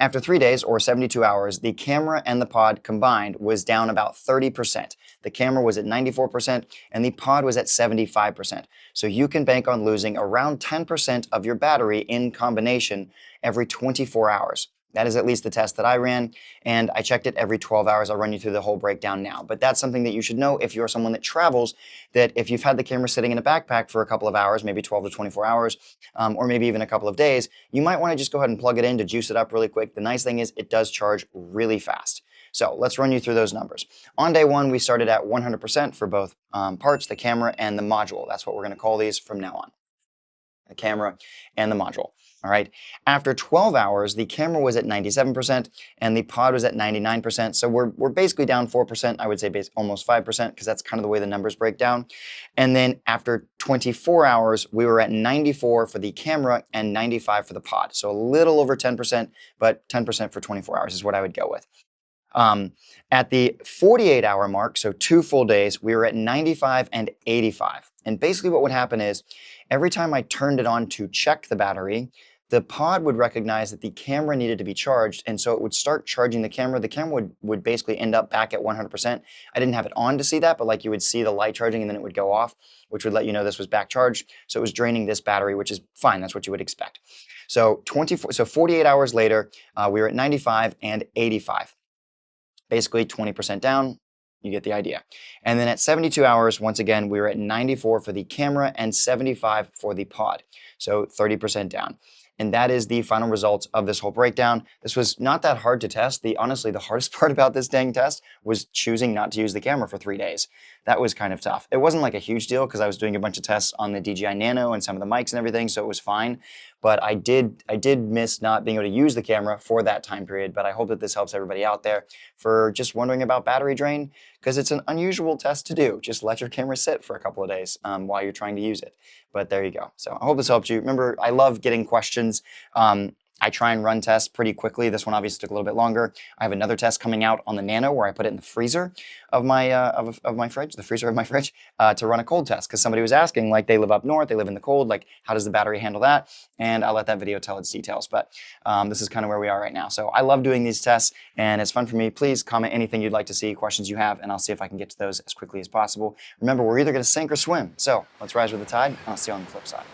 After 3 days or 72 hours, the camera and the pod combined was down about 30%. The camera was at 94% and the pod was at 75%. So you can bank on losing around 10% of your battery in combination every 24 hours. That is at least the test that I ran, and I checked it every 12 hours. I'll run you through the whole breakdown now. But that's something that you should know if you're someone that travels, that if you've had the camera sitting in a backpack for a couple of hours, maybe 12 to 24 hours, or maybe even a couple of days, you might want to just go ahead and plug it in to juice it up really quick. The nice thing is it does charge really fast. So let's run you through those numbers. On day one, we started at 100% for both parts, the camera and the module. That's what we're going to call these from now on. The camera and the module. All right. After 12 hours, the camera was at 97% and the pod was at 99%. So we're basically down 4%. I would say almost 5% because that's kind of the way the numbers break down. And then after 24 hours, we were at 94 for the camera and 95 for the pod. So a little over 10%, but 10% for 24 hours is what I would go with. At the 48-hour mark, so 2 full days, we were at 95 and 85. And basically what would happen is every time I turned it on to check the battery, the pod would recognize that the camera needed to be charged, and so it would start charging the camera. The camera would basically end up back at 100%. I didn't have it on to see that, but like you would see the light charging and then it would go off, which would let you know this was back charged. So it was draining this battery, which is fine. That's what you would expect. So 48 hours later, we were at 95 and 85. Basically 20% down. You get the idea. And then at 72 hours, once again, we were at 94 for the camera and 75 for the pod. So 30% down. And that is the final results of this whole breakdown. This was not that hard to test. Honestly, the hardest part about this dang test was choosing not to use the camera for 3 days. That was kind of tough. It wasn't like a huge deal because I was doing a bunch of tests on the DJI Nano and some of the mics and everything, so it was fine. But I did miss not being able to use the camera for that time period. But I hope that this helps everybody out there for just wondering about battery drain, because it's an unusual test to do. Just let your camera sit for a couple of days while you're trying to use it. But there you go. So I hope this helped you. Remember, I love getting questions. I try and run tests pretty quickly. This one obviously took a little bit longer. I have another test coming out on the Nano where I put it in the freezer of my fridge, to run a cold test, because somebody was asking, like, they live up north, they live in the cold, like, how does the battery handle that? And I'll let that video tell its details. But this is kind of where we are right now. So I love doing these tests and it's fun for me. Please comment anything you'd like to see, questions you have, and I'll see if I can get to those as quickly as possible. Remember, we're either going to sink or swim. So let's rise with the tide, and I'll see you on the flip side.